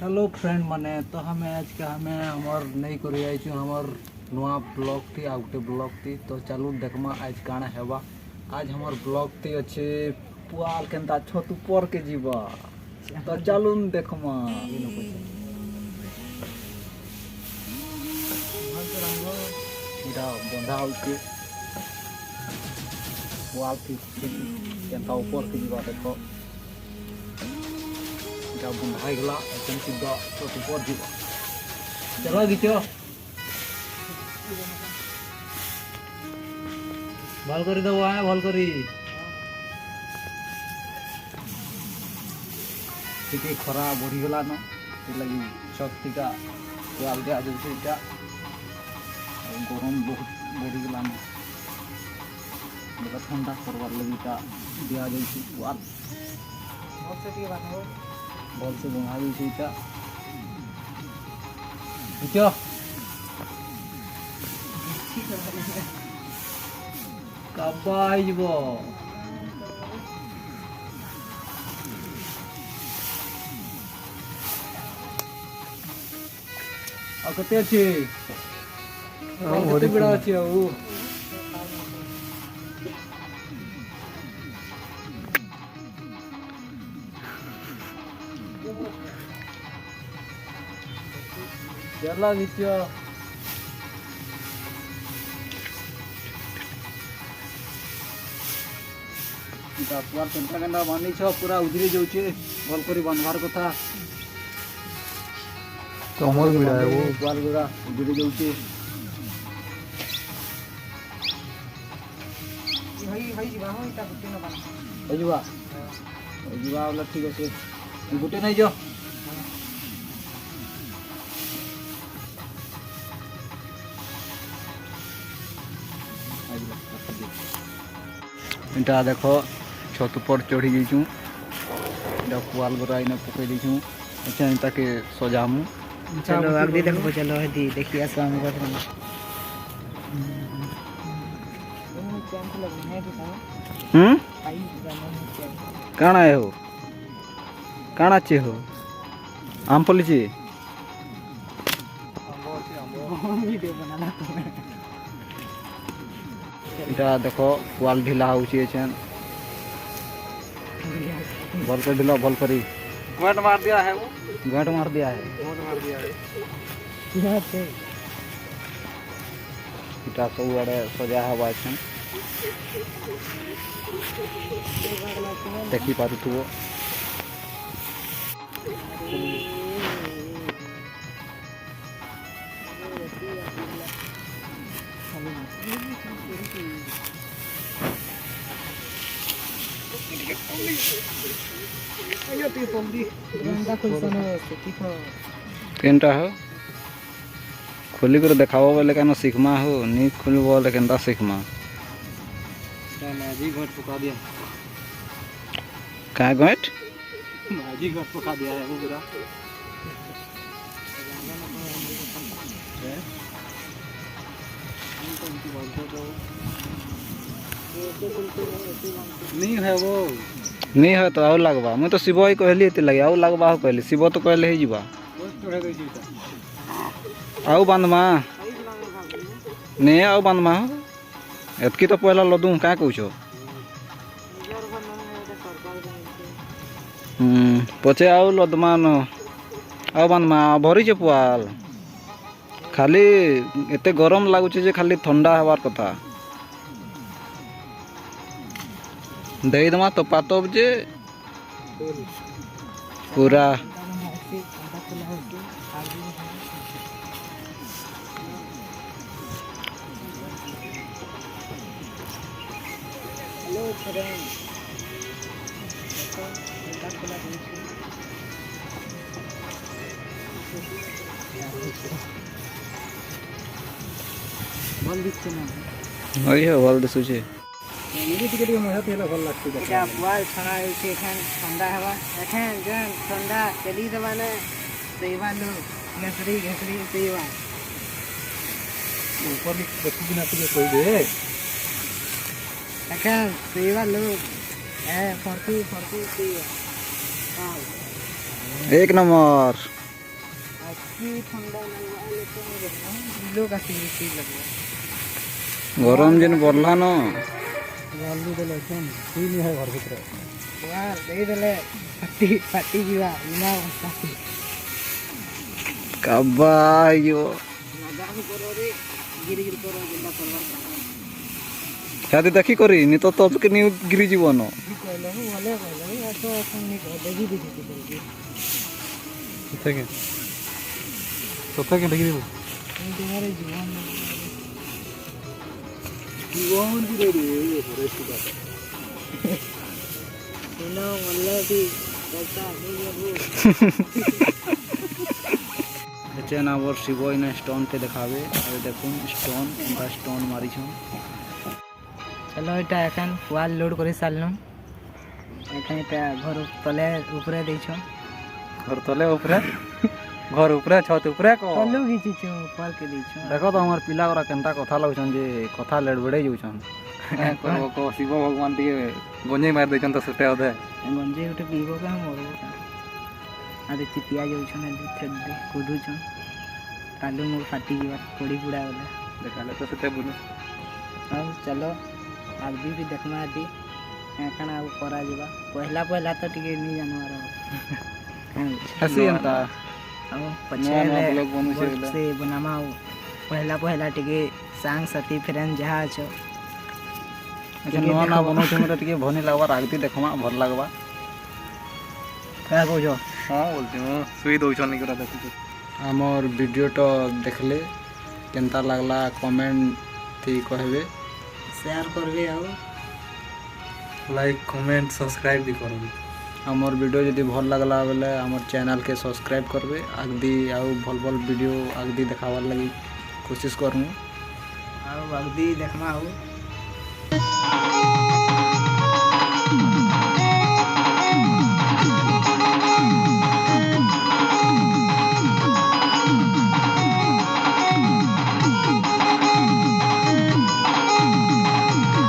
Hello friend माने तो हमें आज के हमें हमर नहीं करी आई हमर नवा ब्लॉग थी आ गोटे ब्लॉग थी तो चलू देखमा आज काना हेबा। आज हमर ब्लॉग थी अच्छे पुआल केनता छत ऊपर के जीवा तो चलू देखमा। इरा बंधा होके पुआल थी केनता ऊपर के जीवा देखो बंधाई गला एकदम सीधा तो ऊपर जीवा चलो गीचो भल करी दबो आए भल करी टिके खरा बढ़ी गला न ते लगी शक्ति का पुआल के आज से क्या गरम बहुत बढ़ी गला न बड़ा ठंडा करवार लगी का दिया जाई पुआल बहुत से के बानो बल से बना दी सीटा क्या कबाई वो आ कते अछि कते बड़ा अछि ओ चला गीचो पुआल केनता केनता बांधी छ पूरा उजरी जाउछे भल करी बांधवार कथा कमर बिड़ा है वो पुआल गुड़ा उजरी जाउछे हई जीवा हो इटा गुटे न बांध हई जीवा वाला ठीक है गुटे नहीं जो इटा देखो छत पर चढ़ी जाइछू इटा पुआल गोरा इने पकई दीछू अच्छा इटा के सजामू चलो अगदी देखो चलो हदी देखी आसो हम गठन काना है हो काना चे हो आम पलिचे इटा देखो पुआल ढीला होउछे छन भल कर ढीला भल करी गांठ मार दिया है वो गांठ मार दिया है यहां से इटा सब आड़े सजा हवा छन देखी पारु तू केनटा हो खोली कर देखाओ बोले केन सीखमा हो नी खोलबो बोले केनता सीखमा माझी घट पका दिया का घट माझी घट पका दिया है वो पूरा नहीं है वो नहीं है तो और लगवा मैं तो शिव ही कहली एते लगे और लगवा हो कहली शिव तो कहले ही जीवा आउ बांधमा नहीं आउ बांधमा एतकी तो पहला लदू क्या कहूँ पचे आउ लदमा न आउ बांधमा भरी पुआल खाली एते गरम लगुचे जे खाली ठंडा हवार कथा दे दमा तो पातब जे पूरा वही है वाल दिसुचे ये टिके टिके मजा तेला भल लागते এটা পুয়াল ছড়া হইছে এখান ঠান্ডা হওয়া এখন যেন ঠান্ডা চলি দেবানে সেইবা লোক ঘেসড়ি সেইবা ऊपर देखू बिना तुझे कोई दे এখন সেইবা লোক फरती एक नंबर। बेसी ठंडा लगवा लेते हैं लोग का बेसी लगवा गरम जिन बढ़ला न जल्दी देले छन कोई नहीं है घर भीतर यार दे देले फाटी फाटी जीवा बिना फाटी कब्बा यो लगाम करो रे गिर गिर करो जिंदा करवा शादी देखी करी नी तो तब के नी गिरी जीवन कहले हो वाले कहले ऐसा सुननी को देखी देखी सत्य के देखी देबो तुम्हारे जीवन जीवन भी दे दे फॉरेस्ट का सुनो वाले भी पैसा नहीं है वो एचेन आवर शिव इन स्टोन के देखावे और देखुन स्टोन उनका स्टोन मारी छन चलो এটা এখন ওয়াল লোড করে সারলাম এখন এটা ঘর তলে উপরে দিছো घर तले ऊपरे घर ऊपरे छत ऊपरे को তলু ঘিচিছো উপর কে দিছো देखो तो हमार पिला गोरा केनता कथा लगछन जे कथा लेड़बड़े जाउछन को शिव भगवान टिके गंजे मार देछन तो सुटे होदे गंजे उठे पीबो का मरबो का आदे चितिया जाउछन आदे थेदे कुदुछन कालू मोर फाटी जीवा कोड़ी पुड़ा वाला देखाले तो सुटे बुनु अब चलो आदि भी देखना आदि कण आ करा जीवा पहला पहला तो टिके नहीं जानवर हसी अंता अब नया नया ब्लॉग बनू छे पछे से बनामा पहला पहला टिके सांग सती फ्रेंड जहा छ अच्छा नवा ना बनो छे मते टिके भनी लागबा आगती देखमा भल लागबा का को जो हां बोलते हो सुई दोछन नि करा देखु हमर वीडियो तो देखले केनता लागला कमेंट थी कहबे शेयर करबे आओ लाइक कमेंट सब्सक्राइब भी करबे हमर वीडियो यदि भल लागला बेले हमर चैनल के सब्सक्राइब करबे आगदी आउ भल भल वीडियो आगदी देखावार लगी कोशिश करमु आओ आगदी देखमा आओ